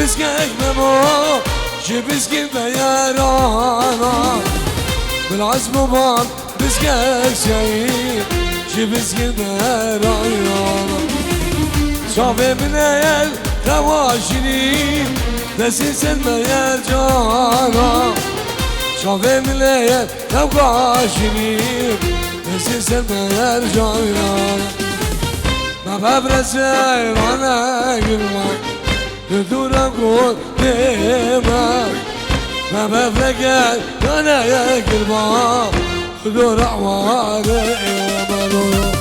بسكك ممو شبسكي بيارانا بالعزم وبان بسكك شعير شبسكي بيارانا شافي من ايل تواشني دسيس المير جانا شافي من ايل تواشني دسيس المير جانا ما ببرسي وانا قلبك تدور اقول ديما ما بفرقك انا يا قلبك تدور عواري مالو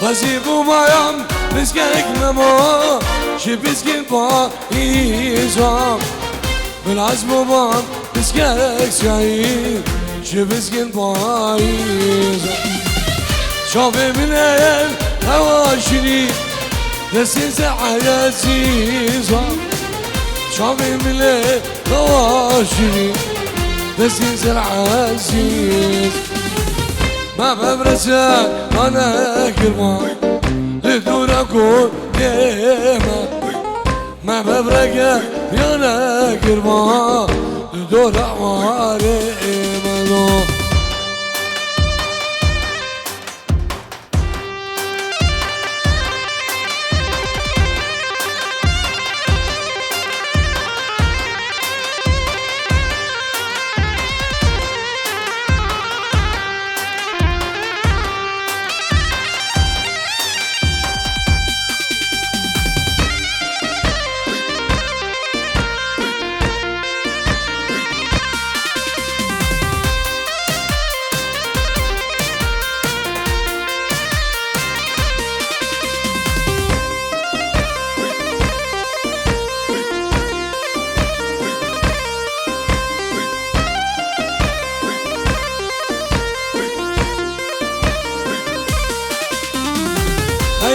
Vazifum ayam biskek memo şibiskin paizam بالعزم بام biskek şahit şibiskin paizam شافي من ايل هواشني نسيس عزيزا شافي من ايل هواشني نسيس العزيز ما ببرسك انا كرمان لدور اكون ديما ما ببرقك انا كرمان لدور اعواري مالو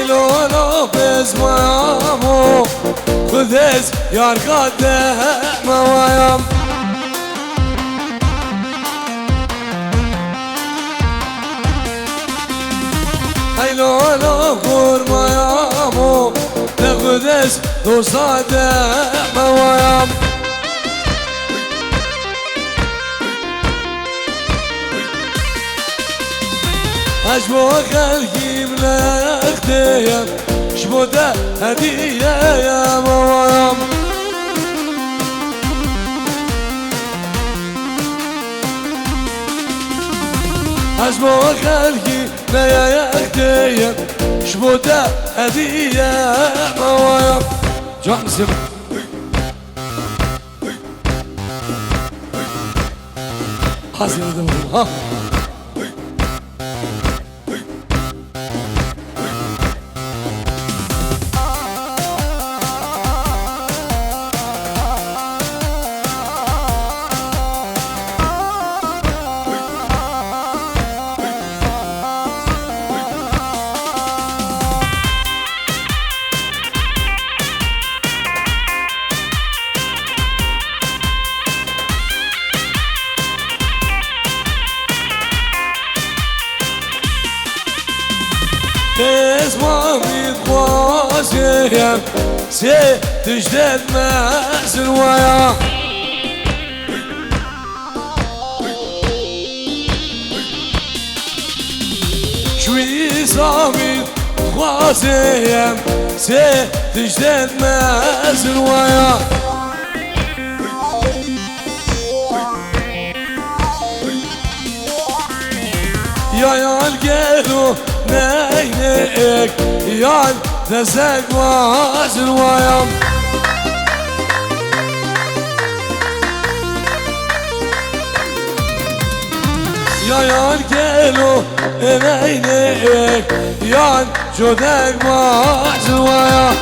لولو بزمامو خذز يرقد موايام هاي لولو قرميامو خذز توصاد موايام أشبه خلقي من اختيم شبوده هدية يا موام أشبه خلقي من اختيم شبوده هدية يا موام جان سيب حاسي ها اسمعي خوازيم سي تجدد ماس الويا شوي صامي خوازيم سي تجدد ماس الويا يا القلو نينك يا نسك واس الويام يا القلو عينيك يا جودك ماجوايا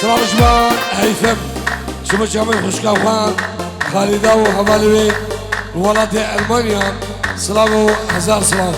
سلام جماعة هيثم شوفوا شامل خوشكاوان خالده وحبالوي ولاد ألمانيا سلام هزار سلام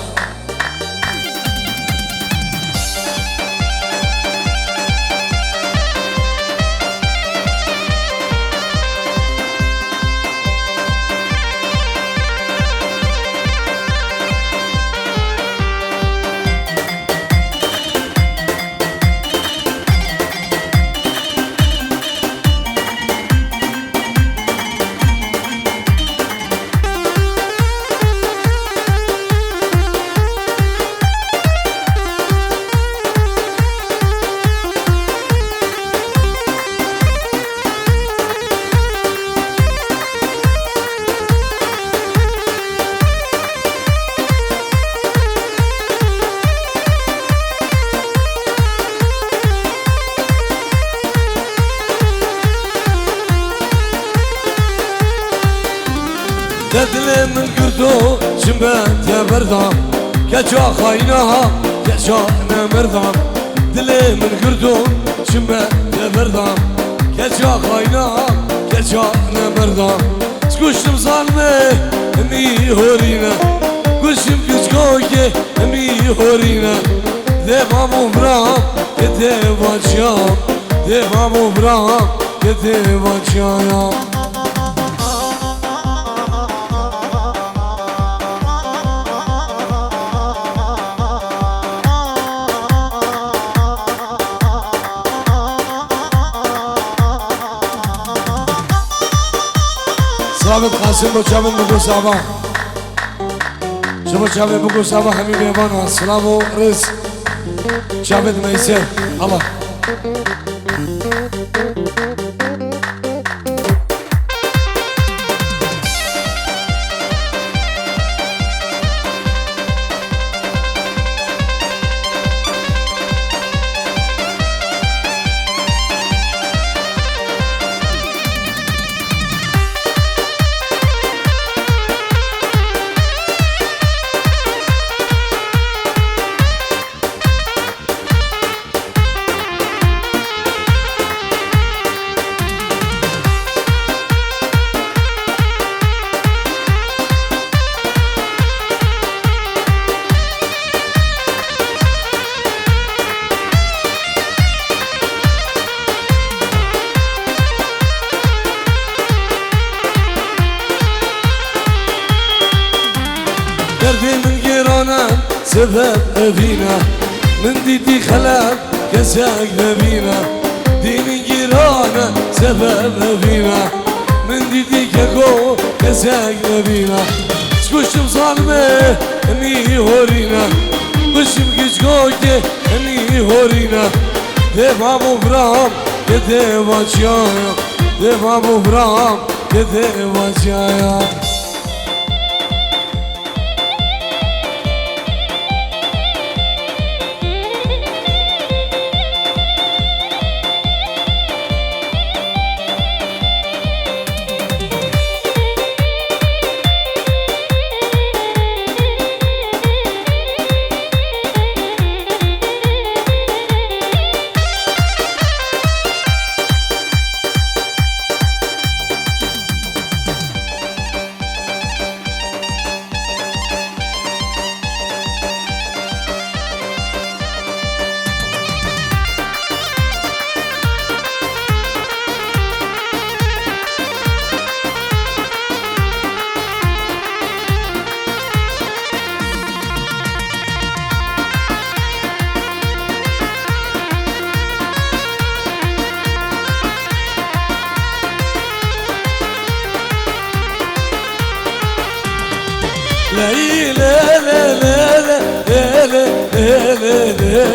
دل من گردو جنبت بردم کجا خاینها کجا نمردم دل من گردو جنبت بردم کجا خاینها کجا نمردم گوشتم ظالمه می هورینه گوشتم گوشگوگه می هورینه devamı bırak devacıyam devamı bırak devacıyam Selamet Kasım Boçam'ın bugün sabah Şu Boçam'ın bugün sabah Hemi Beyban'a Selamu Rız Şahmet Meyser Allah Derdimin girana sebep evine Min didi xelab kesek nebine Dinin girana sebep evine Min didi keko kesek nebine Skuştum zalme mi horine Kuşum güç koyke mi horine Devamı bıram devacaya Devamı bıram devacaya لا لا لا لا لا لا لا لا لا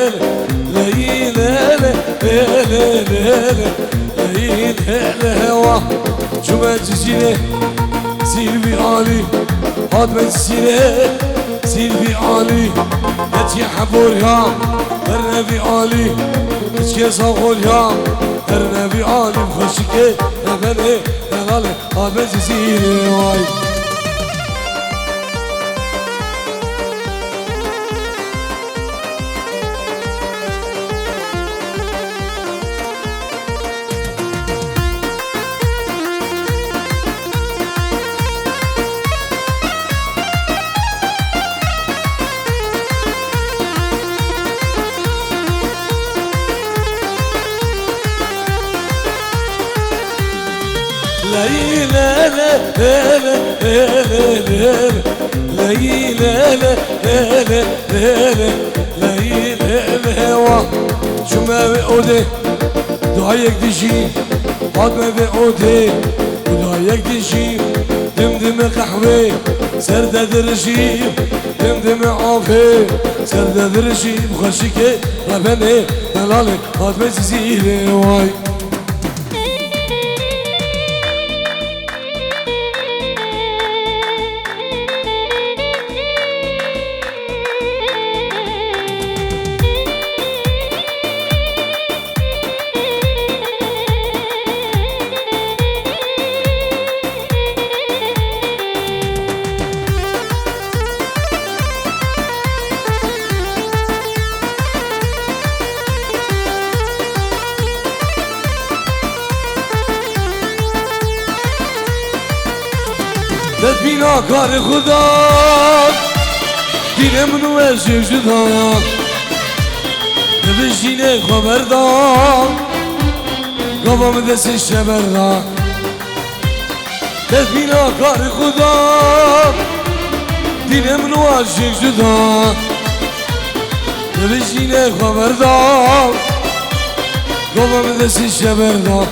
جمعة جزيرة سيلفي علي هادمة السيرة سيلفي علي هاتي حبور يا النبي علي هاتي صغول يا النبي علي مخشكي أبني دلاله آبز زیره وای ليلى لا لا لا ليلى لا لا لا ليلى الهوى شو ما بقودي دعايك تجي بعد ما بقودي دعايك تجي دمدم قحوة سردة الرجيم دمدم عافية سردة الرجيم خشيكي ربني دلالي هاد بزيزيلي واي دبینا کار خدا دین منو اشک جدا نبشینه خبردار گوام دستش شبردار دبینا کار خدا دین منو اشک جدا نبشینه خبردار گوام دستش شبردار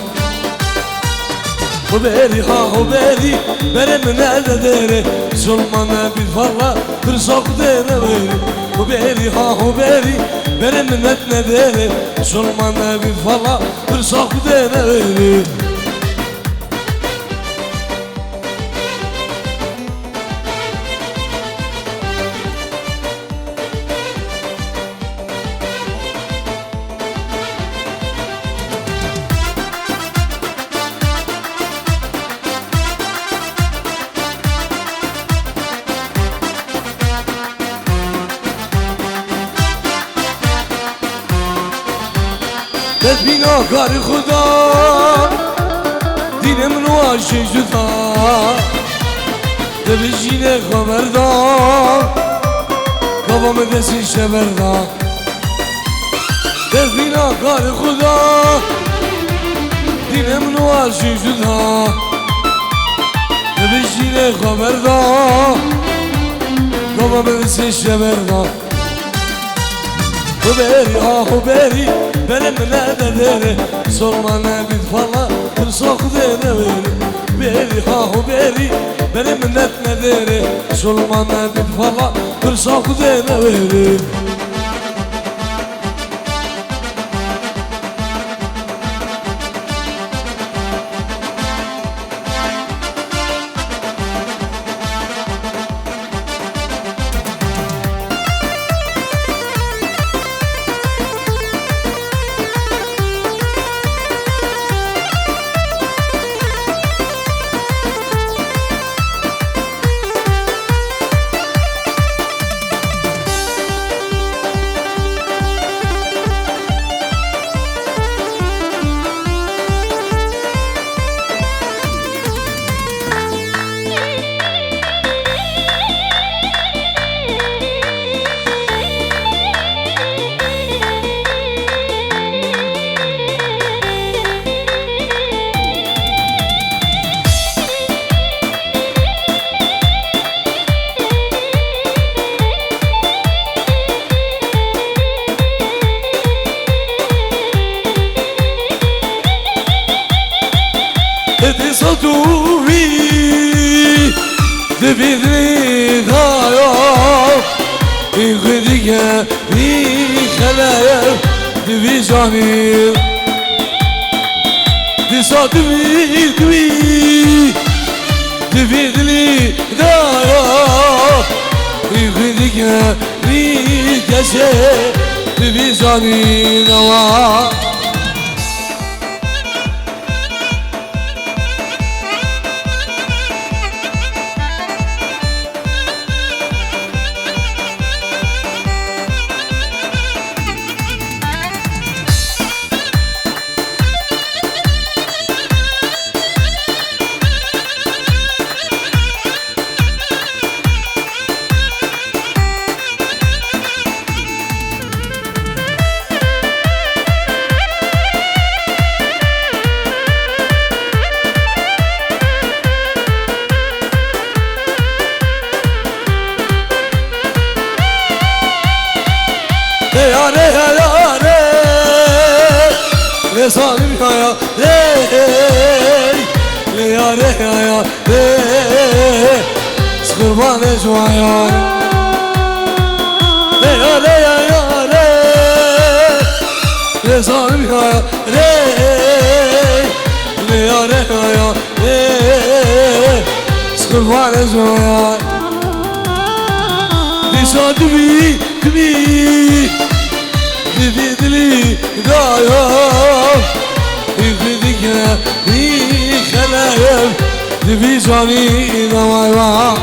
وبالي ها وبالي بلا من هذا داري ظلمنا بالفرة ترزق دينا ويلي وبالي ها وبالي بلا من هذا داري ظلمنا بالفرة ترزق دينا ويلي دبینا کار خدا دین منو عاشق جدا دبیجینه خبردار گوام دستی شبردار دبینا کار خدا دین منو عاشق جدا دبیجینه خبردار گوام دستی شبردار وباري وباري بلا من هذا داري صرنا بيتفرى ترسخ دينا ويلي باري وباري بلا من هذا داري صرنا بيتفرى ترسخ دينا ويلي صدوري دبيدني غايا يخدك في خلايا دبي جاني تصادمي دوي دبيدني غايا يخدك في كشة دبي جاني نوا ظالم يا يا يا قربان جوايا يا ظالم يا قربان جوايا ديشا دبي دبي دايم يفيدك في خلايم دبي جاني نوايا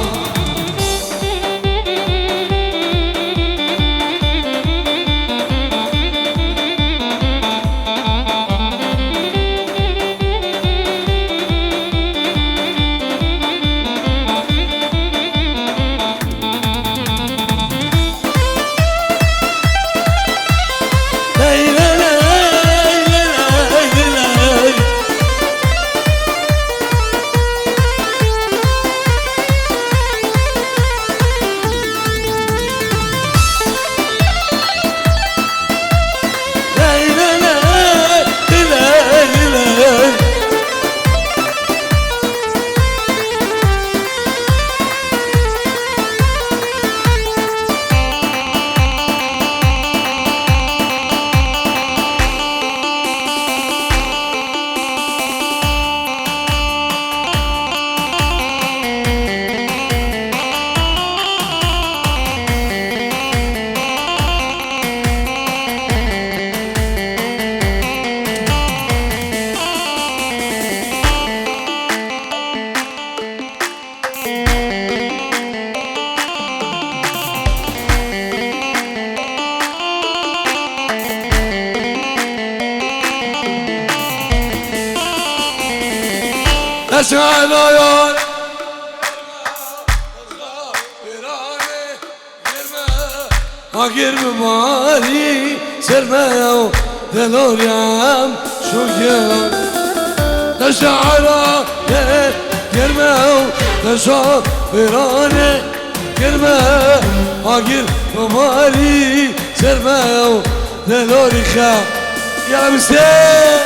أشعل عيون أقرب مالي سرمايا دلوريام شوكيان أشعل كرماو تشعر فراني كرما أقرب مالي سرمايا دلوري خام يا مسيح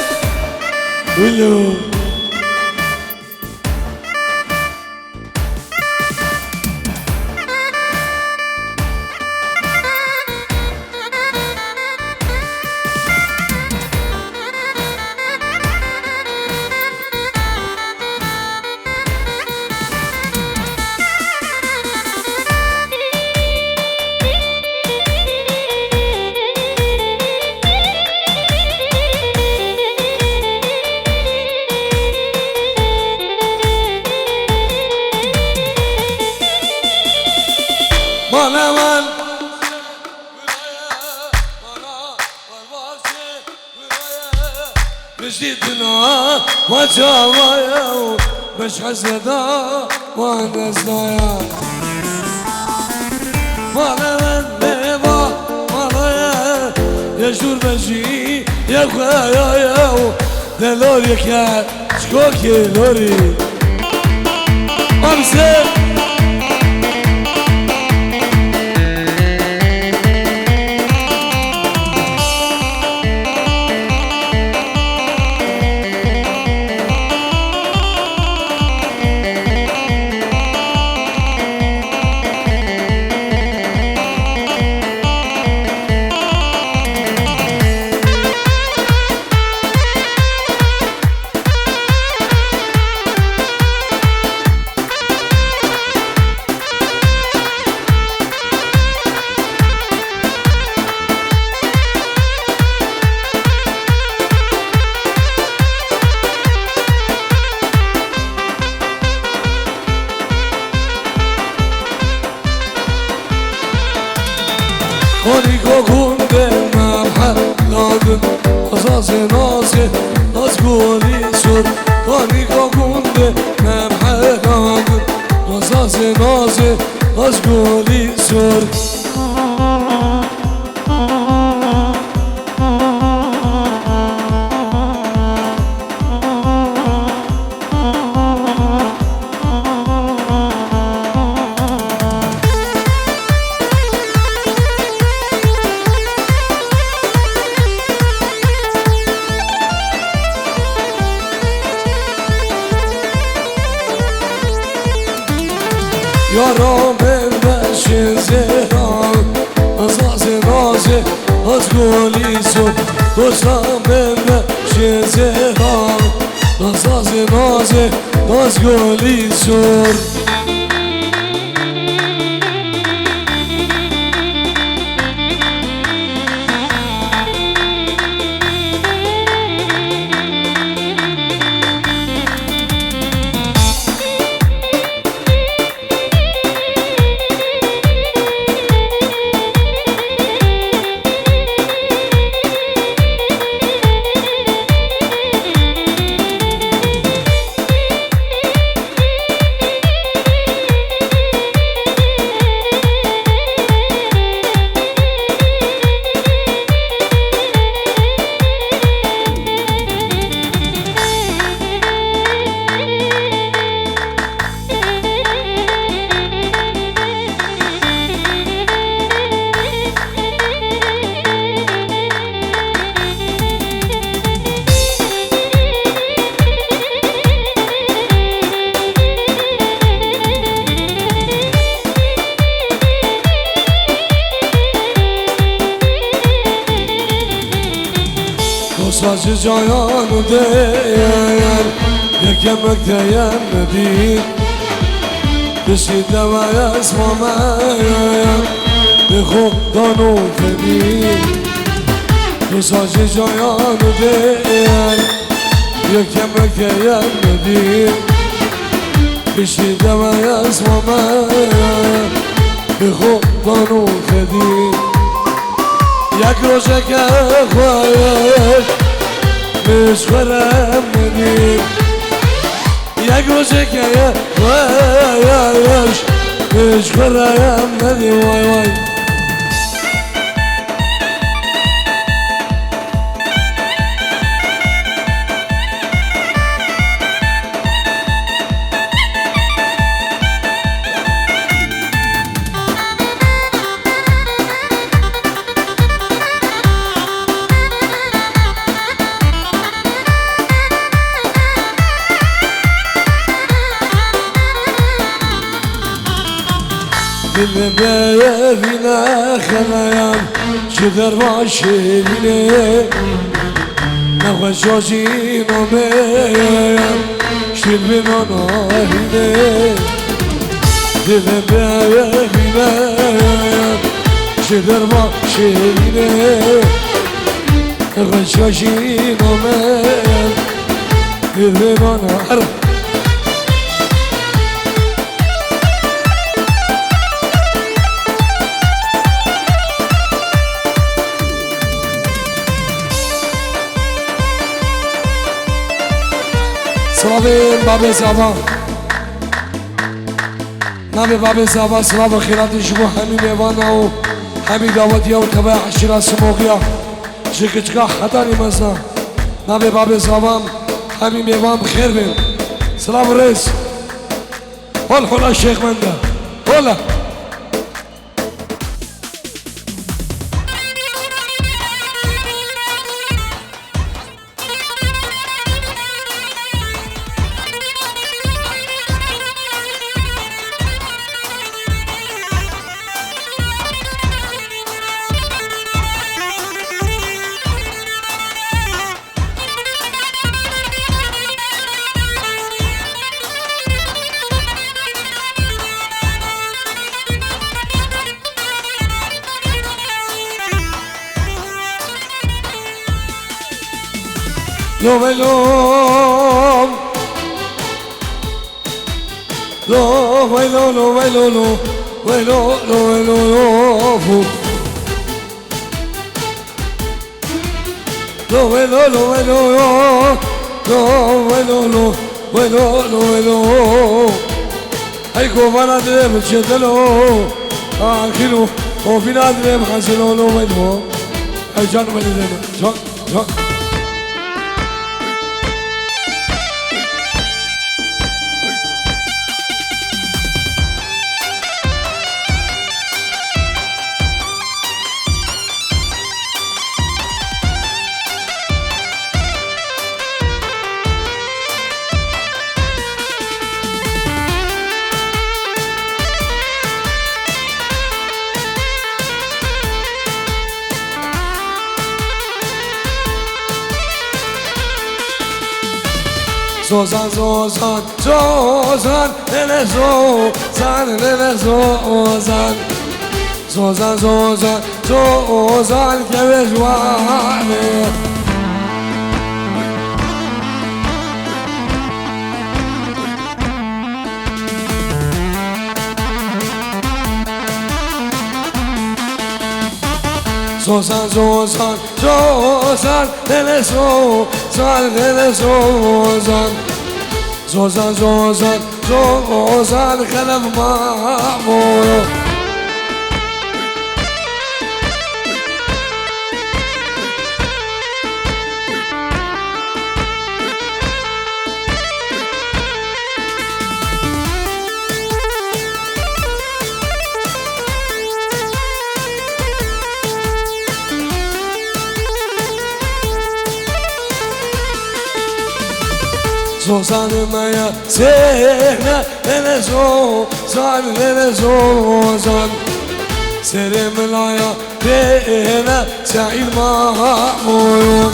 ولو مالمان بجدنا وجاوايا مش حسدا ونسنايا مالمان بيضا مالايا يا شور بجي يا خوايا دلوري كان شكوكي لوري أمسك خونيكو كونده ممحل لادن أساس ناسه ناس قولي سر خونيكو كونده ممحل لادن أساس ناسه ناس قولي سر یارم بشه زهران نازه از گلی سر دوستم بشه زهران نازه از گلی سر Saçı cayanı değer Yekemek değer değil Dişi deve esmameyen Bir khuddan ufedil Saçı cayanı değer Yekemek değer değil Dişi deve esmameyen Bir khuddan ufedil یک روزه که خواهش مشورم ندید یک روزه که خواهش مشورم ندید وای وای Dil beyevine xelayan Şider başine Nexweşajin omeyan Şil bin anahine Dil beyevine Şider başine Nexweşajin omeyan Şil bin anahine سلام بابی زبان نام بابی زبان سلام خیراتی شما همین میوانه و همین دعوتی و تبع عشیره سموغیا شکچگاه خطا نیمزنا نام بابی زبان همین میوان بخیر بین سلام رئیس هل حلا شیخ منده هلا Lo velo Lo velo lo velo lo velo lo velo lo Lo velo lo velo lo velo lo velo lo velo Ay cobana de mchetelo akilo o final de khasilo lo velo Ay can velo can زوزان زوزان زوزان دل زوزان دل زوزان زوزان زوزان زوزان که به جوانه زوزان زوزان زوزان دل زوزان دل زوزان زوزان زوزان زوزان خلف مامور زوزان مایا سهنا دل زوزان دل زوزان سر ملایا بينا سعيد مامور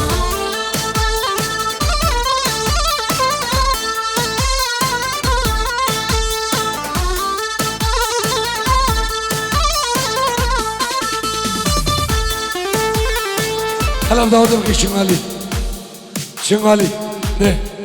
هلا داود الشمالي شمالي ده